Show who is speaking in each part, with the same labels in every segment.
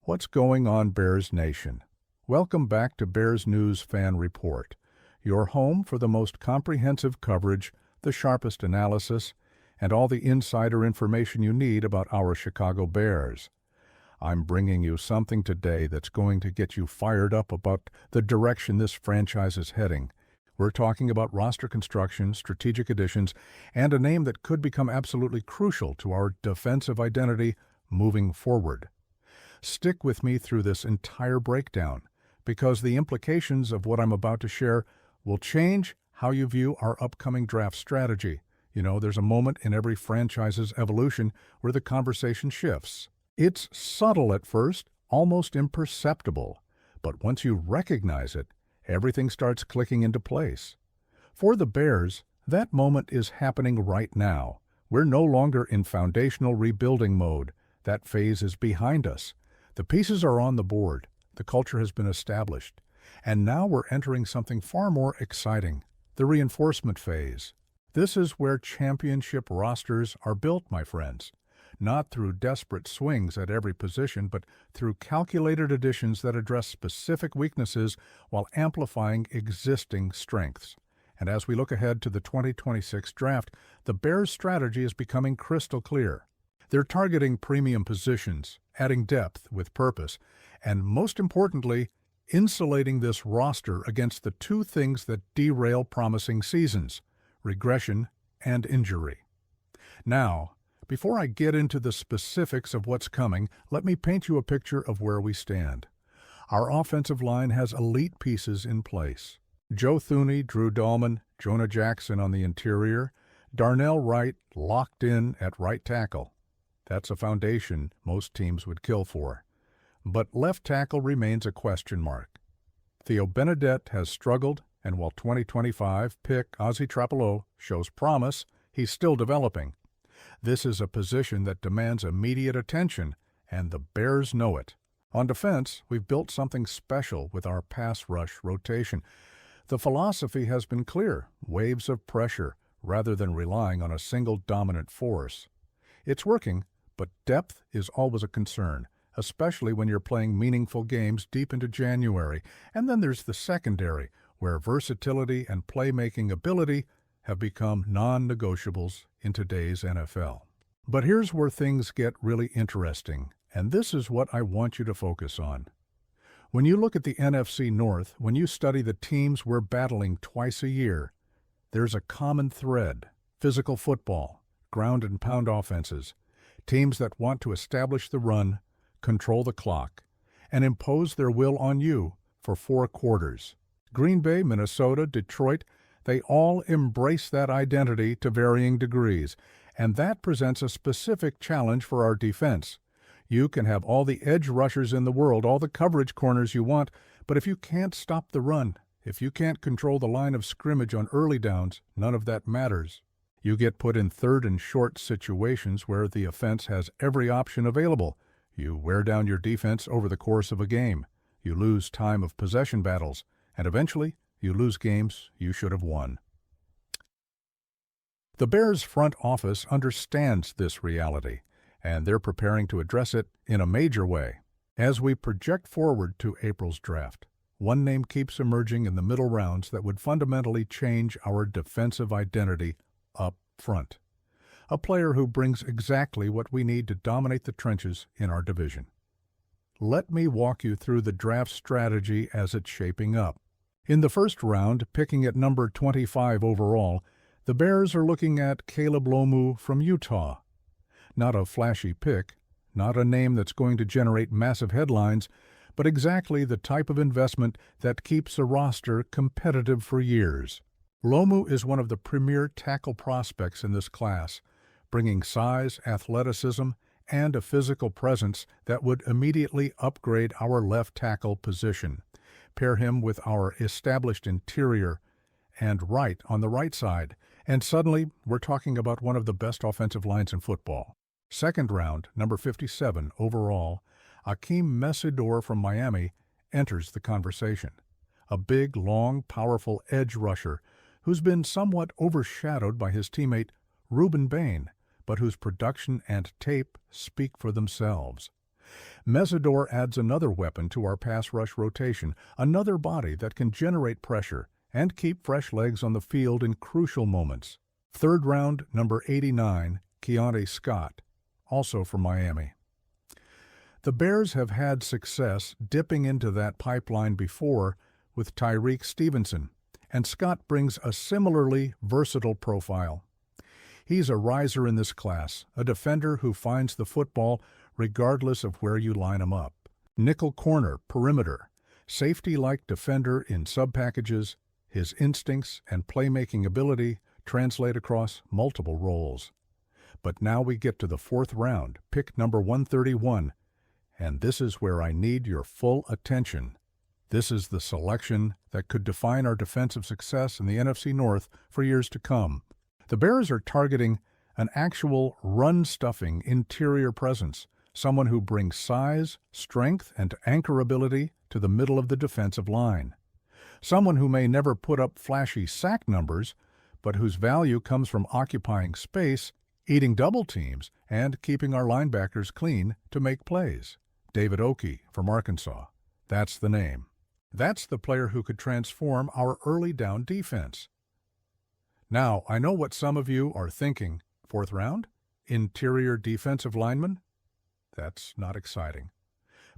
Speaker 1: What's going on, Bears Nation? Welcome back to Bears News Fan Report, your home for the most comprehensive coverage, the sharpest analysis, and all the insider information you need about our Chicago Bears. I'm bringing you something today that's going to get you fired up about the direction this franchise is heading. We're talking about roster construction, strategic additions, and a name that could become absolutely crucial to our defensive identity moving forward. Stick with me through this entire breakdown, because the implications of what I'm about to share will change how you view our upcoming draft strategy. You know, there's a moment in every franchise's evolution where the conversation shifts. It's subtle at first, almost imperceptible, but once you recognize it, everything starts clicking into place. For the Bears, that moment is happening right now. We're no longer in foundational rebuilding mode. That phase is behind us. The pieces are on the board. The culture has been established. And now we're entering something far more exciting, the reinforcement phase. This is where championship rosters are built, my friends. Not through desperate swings at every position, but through calculated additions that address specific weaknesses while amplifying existing strengths. And as we look ahead to the 2026 draft, the Bears' strategy is becoming crystal clear. They're targeting premium positions, adding depth with purpose, and most importantly, insulating this roster against the two things that derail promising seasons: regression and injury. Now, before I get into the specifics of what's coming, let me paint you a picture of where we stand. Our offensive line has elite pieces in place. Joe Thuney, Drew Dahlman, Jonah Jackson on the interior, Darnell Wright locked in at right tackle. That's a foundation most teams would kill for. But left tackle remains a question mark. Theo Benedette has struggled, and while 2025 pick Ozzy Trapelo shows promise, he's still developing. This is a position that demands immediate attention, and the Bears know it. On defense, we've built something special with our pass rush rotation. The philosophy has been clear: waves of pressure, rather than relying on a single dominant force. It's working, but depth is always a concern, especially when you're playing meaningful games deep into January. And then there's the secondary, where versatility and playmaking ability have become non-negotiables in today's NFL. But here's where things get really interesting, and this is what I want you to focus on. When you look at the NFC North, when you study the teams we're battling twice a year, there's a common thread: physical football, ground and pound offenses, teams that want to establish the run, control the clock, and impose their will on you for 4 quarters. Green Bay, Minnesota, Detroit, they all embrace that identity to varying degrees, and that presents a specific challenge for our defense. You can have all the edge rushers in the world, all the coverage corners you want, but if you can't stop the run, if you can't control the line of scrimmage on early downs, none of that matters. You get put in third and short situations where the offense has every option available. You wear down your defense over the course of a game. You lose time of possession battles, and eventually you lose games you should have won. The Bears front office understands this reality, and they're preparing to address it in a major way. As we project forward to April's draft, one name keeps emerging in the middle rounds that would fundamentally change our defensive identity up front. A player who brings exactly what we need to dominate the trenches in our division. Let me walk you through the draft strategy as it's shaping up. In the first round, picking at number 25 overall, the Bears are looking at Caleb Lomu from Utah. Not a flashy pick, not a name that's going to generate massive headlines, but exactly the type of investment that keeps a roster competitive for years. Lomu is one of the premier tackle prospects in this class, bringing size, athleticism, and a physical presence that would immediately upgrade our left tackle position. Pair him with our established interior and right on the right side, and suddenly we're talking about one of the best offensive lines in football. Second round, number 57 overall, Akeem Mesidor from Miami enters the conversation. A big, long, powerful edge rusher who's been somewhat overshadowed by his teammate Ruben Bain, but whose production and tape speak for themselves. Mesidor adds another weapon to our pass rush rotation, another body that can generate pressure and keep fresh legs on the field in crucial moments. Third round, number 89, Keontae Scott, also from Miami. The Bears have had success dipping into that pipeline before with Tyrique Stevenson, and Scott brings a similarly versatile profile. He's a riser in this class, a defender who finds the football regardless of where you line him up. Nickel corner, perimeter, safety-like defender in sub-packages, his instincts and playmaking ability translate across multiple roles. But now we get to the fourth round, pick number 131, and this is where I need your full attention. This is the selection that could define our defensive success in the NFC North for years to come. The Bears are targeting an actual run-stuffing interior presence, someone who brings size, strength, and anchorability to the middle of the defensive line. Someone who may never put up flashy sack numbers, but whose value comes from occupying space, eating double teams, and keeping our linebackers clean to make plays. David Okey from Arkansas. That's the name. That's the player who could transform our early down defense. Now, I know what some of you are thinking. Fourth round? Interior defensive lineman? That's not exciting.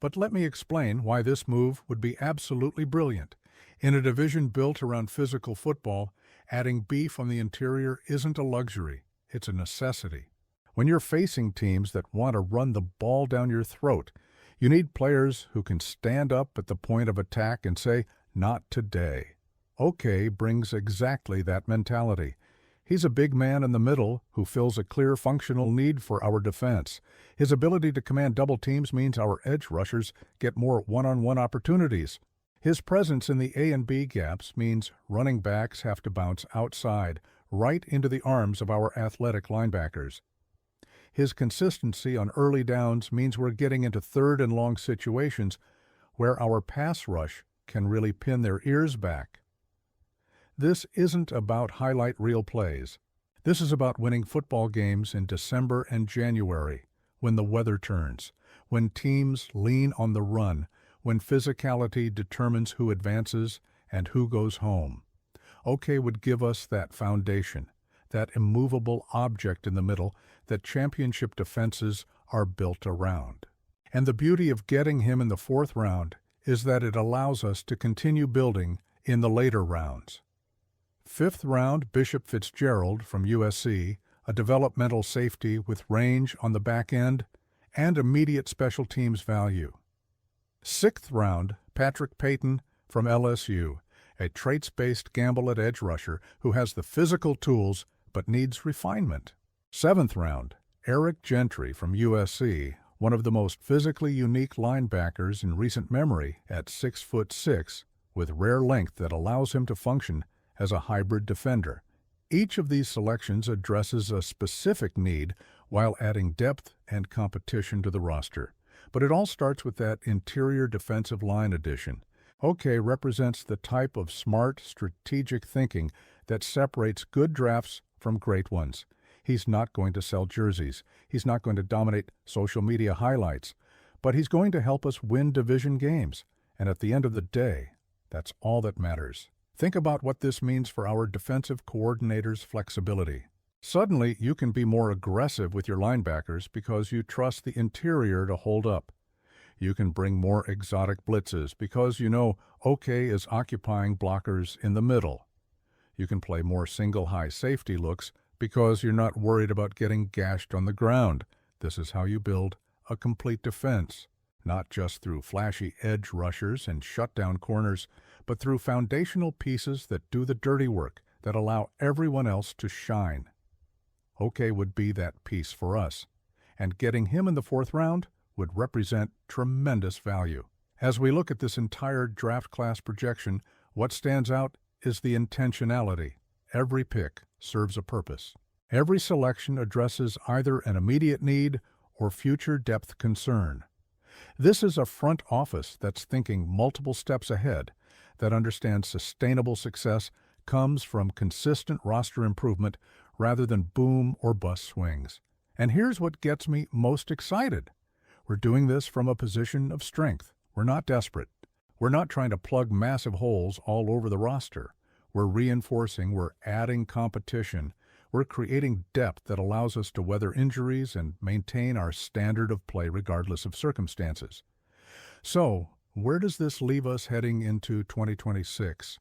Speaker 1: But let me explain why this move would be absolutely brilliant. In a division built around physical football, adding beef on the interior isn't a luxury. It's a necessity. When you're facing teams that want to run the ball down your throat, you need players who can stand up at the point of attack and say, "Not today." Okey brings exactly that mentality. He's a big man in the middle who fills a clear functional need for our defense. His ability to command double teams means our edge rushers get more one-on-one opportunities. His presence in the A and B gaps means running backs have to bounce outside, right into the arms of our athletic linebackers. His consistency on early downs means we're getting into third and long situations where our pass rush can really pin their ears back. This isn't about highlight reel plays. This is about winning football games in December and January, when the weather turns, when teams lean on the run, when physicality determines who advances and who goes home. Okey would give us that foundation, that immovable object in the middle that championship defenses are built around. And the beauty of getting him in the fourth round is that it allows us to continue building in the later rounds. Fifth round, Bishop Fitzgerald from USC, a developmental safety with range on the back end and immediate special teams value. Sixth round, Patrick Payton from LSU, a traits-based gamble at edge rusher who has the physical tools but needs refinement. Seventh round, Eric Gentry from USC, one of the most physically unique linebackers in recent memory at 6'6", with rare length that allows him to function as a hybrid defender. Each of these selections addresses a specific need while adding depth and competition to the roster. But it all starts with that interior defensive line addition. Okey represents the type of smart, strategic thinking that separates good drafts from great ones. He's not going to sell jerseys. He's not going to dominate social media highlights. But he's going to help us win division games. And at the end of the day, that's all that matters. Think about what this means for our defensive coordinator's flexibility. Suddenly, you can be more aggressive with your linebackers because you trust the interior to hold up. You can bring more exotic blitzes because you know Okey is occupying blockers in the middle. You can play more single high safety looks because you're not worried about getting gashed on the ground. This is how you build a complete defense, not just through flashy edge rushers and shutdown corners, but through foundational pieces that do the dirty work, that allow everyone else to shine. Okey would be that piece for us, and getting him in the fourth round would represent tremendous value. As we look at this entire draft class projection, what stands out is the intentionality. Every pick serves a purpose. Every selection addresses either an immediate need or future depth concern. This is a front office that's thinking multiple steps ahead, that understands sustainable success comes from consistent roster improvement rather than boom or bust swings. And here's what gets me most excited. We're doing this from a position of strength. We're not desperate. We're not trying to plug massive holes all over the roster. We're reinforcing, we're adding competition. We're creating depth that allows us to weather injuries and maintain our standard of play regardless of circumstances. So, where does this leave us heading into 2026?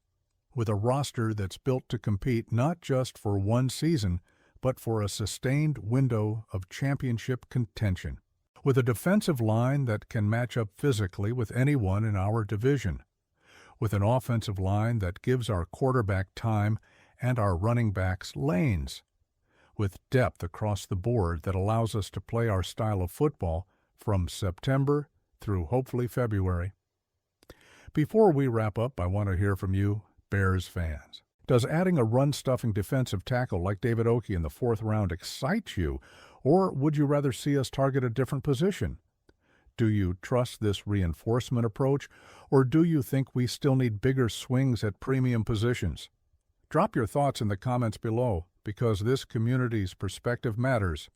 Speaker 1: With a roster that's built to compete not just for one season, but for a sustained window of championship contention. With a defensive line that can match up physically with anyone in our division. With an offensive line that gives our quarterback time and our running backs lanes. With depth across the board that allows us to play our style of football from September through hopefully February. Before we wrap up, I want to hear from you, Bears fans. Does adding a run-stuffing defensive tackle like David Okey in the 4th round excite you, or would you rather see us target a different position? Do you trust this reinforcement approach, or do you think we still need bigger swings at premium positions? Drop your thoughts in the comments below, because this community's perspective matters,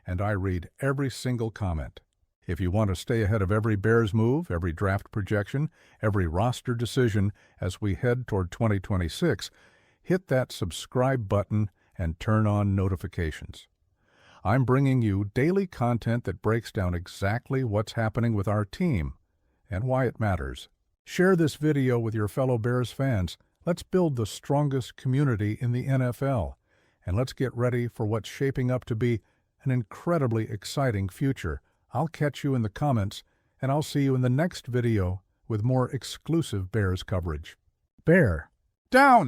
Speaker 1: and I read every single comment. If you want to stay ahead of every Bears move, every draft projection, every roster decision as we head toward 2026, hit that subscribe button and turn on notifications. I'm bringing you daily content that breaks down exactly what's happening with our team and why it matters. Share this video with your fellow Bears fans. Let's build the strongest community in the NFL, and let's get ready for what's shaping up to be an incredibly exciting future. I'll catch you in the comments, and I'll see you in the next video with more exclusive Bears coverage. Bear down!